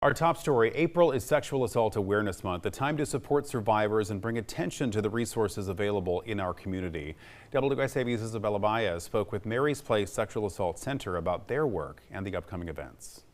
Our top story, April is Sexual Assault Awareness Month, a time to support survivors and bring attention to the resources available in our community. WSAV's Isabella Baez spoke with Mary's Place Sexual Assault Center about their work and the upcoming events.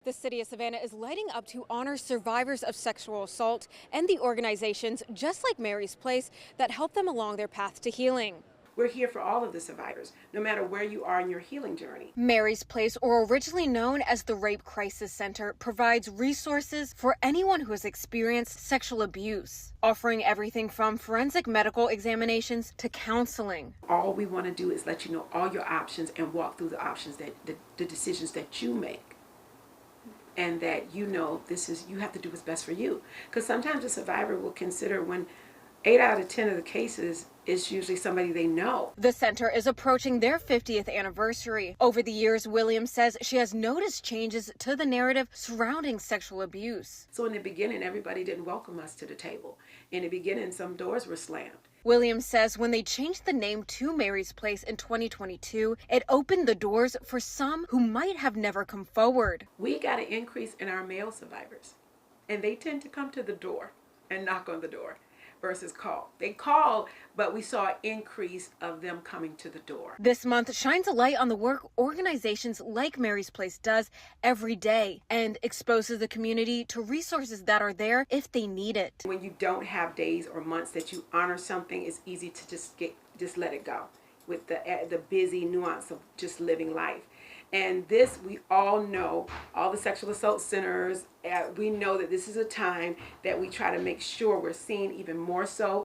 The city of Savannah is lighting up to honor survivors of sexual assault and the organizations just like Mary's Place that help them along their path to healing. We're here for all of the survivors, no matter where you are in your healing journey. Mary's Place, or originally known as the Rape Crisis Center, provides resources for anyone who has experienced sexual abuse, offering everything from forensic medical examinations to counseling. All we want to do is let you know all your options and walk through the options, the decisions that you make. And that you know you have to do what's best for you. Because sometimes a survivor will consider when 8 out of 10 of the cases is usually somebody they know. The center is approaching their 50th anniversary. Over the years, Williams says she has noticed changes to the narrative surrounding sexual abuse. So in the beginning, everybody didn't welcome us to the table. In the beginning, some doors were slammed. Williams says when they changed the name to Mary's Place in 2022, it opened the doors for some who might have never come forward. We got an increase in our male survivors, and they tend to come to the door and knock on the door versus call. They call, but we saw an increase of them coming to the door. This month shines a light on the work organizations like Mary's Place does every day and exposes the community to resources that are there if they need it. When you don't have days or months that you honor something, it's easy to just let it go with the busy nuance of just living life. And this, we all know, all the sexual assault centers, we know that this is a time that we try to make sure we're seen even more so.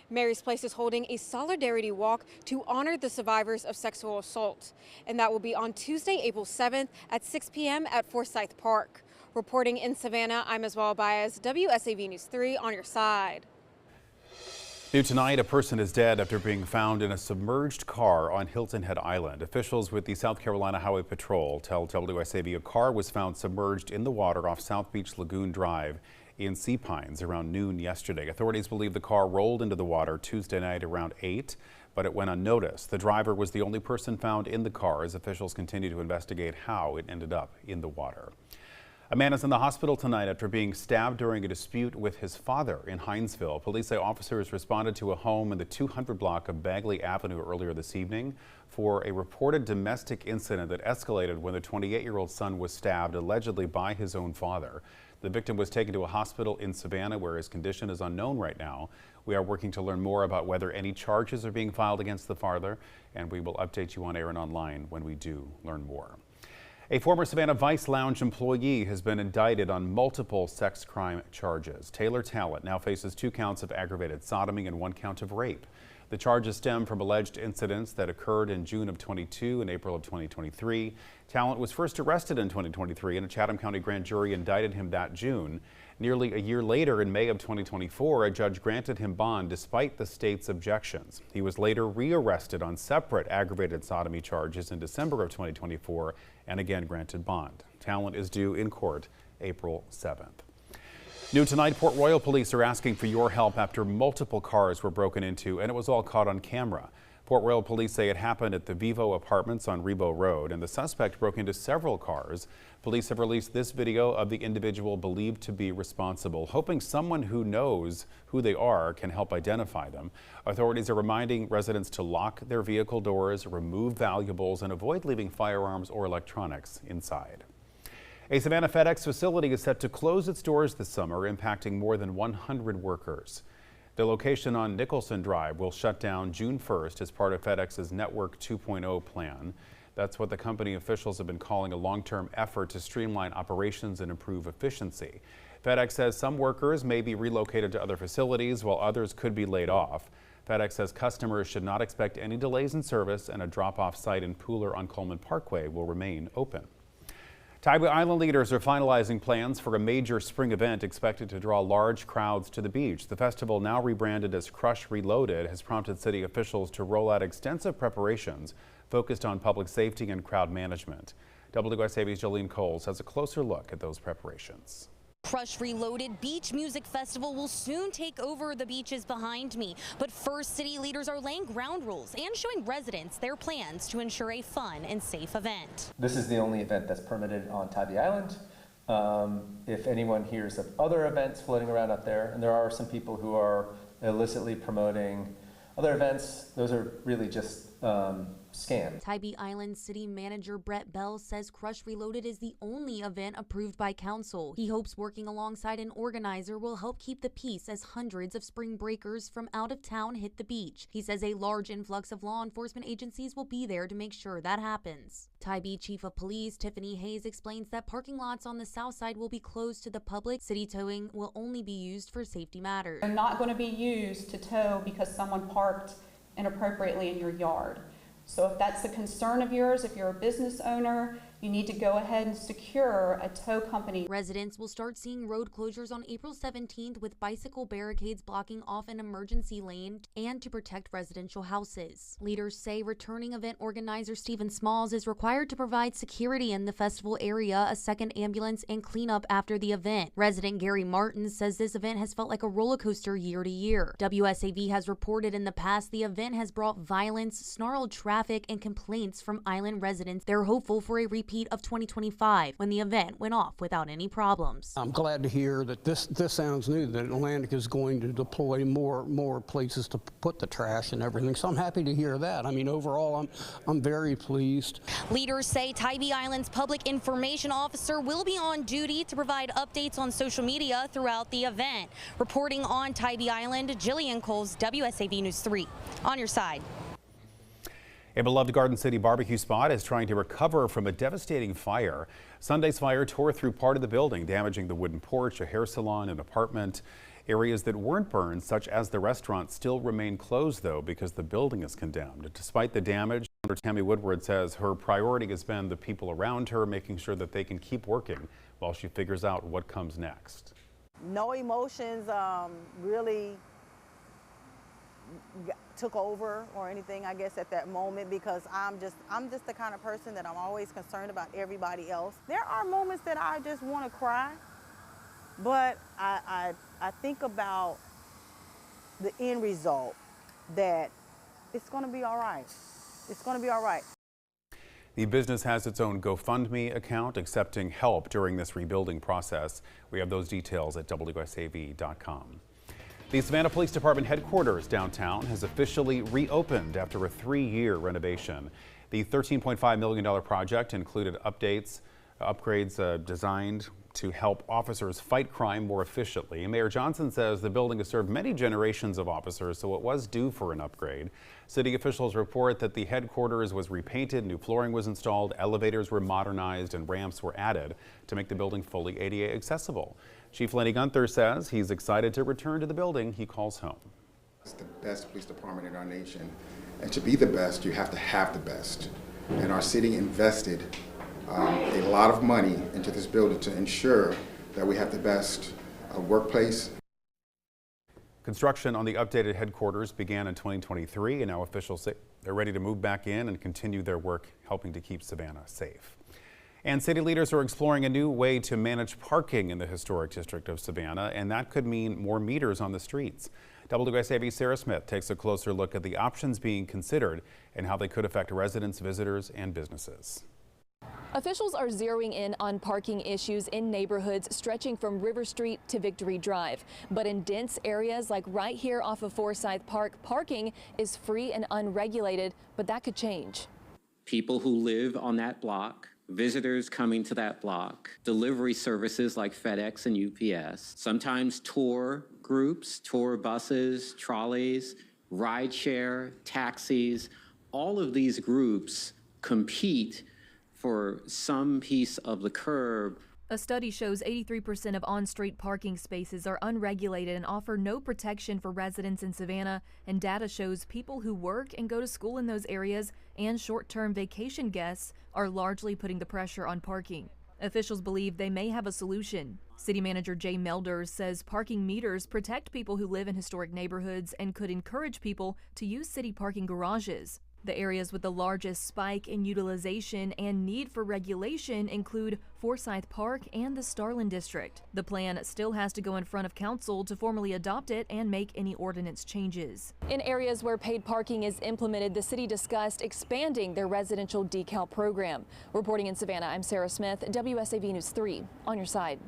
Mary's Place is holding a solidarity walk to honor the survivors of sexual assault. And that will be on Tuesday, April 7th at 6 p.m. at Forsyth Park. Reporting in Savannah, I'm Isabella Baez, WSAV News 3 on your side. New tonight, a person is dead after being found in a submerged car on Hilton Head Island. Officials with the South Carolina Highway Patrol tell WSAV a car was found submerged in the water off South Beach Lagoon Drive in Sea Pines around noon yesterday. Authorities believe the car rolled into the water Tuesday night around 8, but it went unnoticed. The driver was the only person found in the car as officials continue to investigate how it ended up in the water. A man is in the hospital tonight after being stabbed during a dispute with his father in Hinesville. Police say officers responded to a home in the 200 block of Bagley Avenue earlier this evening for a reported domestic incident that escalated when the 28-year-old son was stabbed allegedly by his own father. The victim was taken to a hospital in Savannah where his condition is unknown right now. We are working to learn more about whether any charges are being filed against the father, and we will update you on air and online when we do learn more. A former Savannah Vice Lounge employee has been indicted on multiple sex crime charges. Taylor Talent now faces 2 counts of aggravated sodomy and 1 count of rape. The charges stem from alleged incidents that occurred in June of 22 and April of 2023. Talent was first arrested in 2023 and a Chatham County grand jury indicted him that June. Nearly a year later, in May of 2024, a judge granted him bond despite the state's objections. He was later rearrested on separate aggravated sodomy charges in December of 2024 and again granted bond. Talent is due in court April 7th. New tonight, Port Royal police are asking for your help after multiple cars were broken into and it was all caught on camera. Port Royal police say it happened at the Vivo Apartments on Rebo Road, and the suspect broke into several cars. Police have released this video of the individual believed to be responsible, hoping someone who knows who they are can help identify them. Authorities are reminding residents to lock their vehicle doors, remove valuables, and avoid leaving firearms or electronics inside. A Savannah FedEx facility is set to close its doors this summer, impacting more than 100 workers. The location on Nicholson Drive will shut down June 1st as part of FedEx's Network 2.0 plan. That's what the company officials have been calling a long-term effort to streamline operations and improve efficiency. FedEx says some workers may be relocated to other facilities while others could be laid off. FedEx says customers should not expect any delays in service and a drop-off site in Pooler on Coleman Parkway will remain open. Tybee Island leaders are finalizing plans for a major spring event expected to draw large crowds to the beach. The festival, now rebranded as Crush Reloaded, has prompted city officials to roll out extensive preparations focused on public safety and crowd management. WSAV's Jolene Coles has a closer look at those preparations. Crush Reloaded Beach Music Festival will soon take over the beaches behind me. But first, city leaders are laying ground rules and showing residents their plans to ensure a fun and safe event. This is the only event that's permitted on Tybee Island. If anyone hears of other events floating around up there, and there are some people who are illicitly promoting other events, those are really just scams. Tybee Island City Manager Brett Bell says Crush Reloaded is the only event approved by council. He hopes working alongside an organizer will help keep the peace as hundreds of spring breakers from out of town hit the beach. He says a large influx of law enforcement agencies will be there to make sure that happens. Tybee Chief of Police Tiffany Hayes explains that parking lots on the south side will be closed to the public. City towing will only be used for safety matters. They're not going to be used to tow because someone parked inappropriately in your yard. So if that's a concern of yours, if you're a business owner, you need to go ahead and secure a tow company. Residents will start seeing road closures on April 17th with bicycle barricades blocking off an emergency lane and to protect residential houses. Leaders say returning event organizer Stephen Smalls is required to provide security in the festival area, a second ambulance, and cleanup after the event. Resident Gary Martin says this event has felt like a roller coaster year to year. WSAV has reported in the past the event has brought violence, snarled traffic, and complaints from island residents. They're hopeful for a repeat of 2025 when the event went off without any problems. I'm glad to hear that this sounds new, that Atlantic is going to deploy more places to put the trash and everything. So I'm happy to hear that. I mean, overall, I'm very pleased. Leaders say Tybee Island's public information officer will be on duty to provide updates on social media throughout the event. Reporting on Tybee Island, Jillian Coles, WSAV News 3. On your side. A beloved Garden City barbecue spot is trying to recover from a devastating fire. Sunday's fire tore through part of the building, damaging the wooden porch, a hair salon, an apartment. Areas that weren't burned, such as the restaurant, still remain closed, though, because the building is condemned. Despite the damage, Tammy Woodward says her priority has been the people around her, making sure that they can keep working while she figures out what comes next. No emotions really took over or anything, I guess, at that moment, because I'm just the kind of person that I'm always concerned about everybody else. There are moments that I just want to cry, but I think about the end result, that it's going to be all right. It's going to be all right. The business has its own GoFundMe account accepting help during this rebuilding process. We have those details at WSAV.com. The Savannah Police Department headquarters downtown has officially reopened after a 3-year renovation. The $13.5 million project included upgrades designed to help officers fight crime more efficiently. Mayor Johnson says the building has served many generations of officers, so it was due for an upgrade. City officials report that the headquarters was repainted, new flooring was installed, elevators were modernized, and ramps were added to make the building fully ADA accessible. Chief Lenny Gunther says he's excited to return to the building he calls home. It's the best police department in our nation, and to be the best, you have to have the best. And our city invested a lot of money into this building to ensure that we have the best workplace. Construction on the updated headquarters began in 2023, and now officials say they're ready to move back in and continue their work helping to keep Savannah safe. And city leaders are exploring a new way to manage parking in the historic district of Savannah, and that could mean more meters on the streets. WSAV's Sarah Smith takes a closer look at the options being considered and how they could affect residents, visitors, and businesses. Officials are zeroing in on parking issues in neighborhoods stretching from River Street to Victory Drive. But in dense areas like right here off of Forsyth Park, parking is free and unregulated, but that could change. People who live on that block, visitors coming to that block, delivery services like FedEx and UPS, sometimes tour groups, tour buses, trolleys, rideshare, taxis, all of these groups compete for some piece of the curb. A study shows 83% of on-street parking spaces are unregulated and offer no protection for residents in Savannah, and data shows people who work and go to school in those areas and short-term vacation guests are largely putting the pressure on parking. Officials believe they may have a solution. City Manager Jay Melders says parking meters protect people who live in historic neighborhoods and could encourage people to use city parking garages. The areas with the largest spike in utilization and need for regulation include Forsyth Park and the Starland District. The plan still has to go in front of council to formally adopt it and make any ordinance changes. In areas where paid parking is implemented, the city discussed expanding their residential decal program. Reporting in Savannah, I'm Sarah Smith, WSAV News 3, on your side.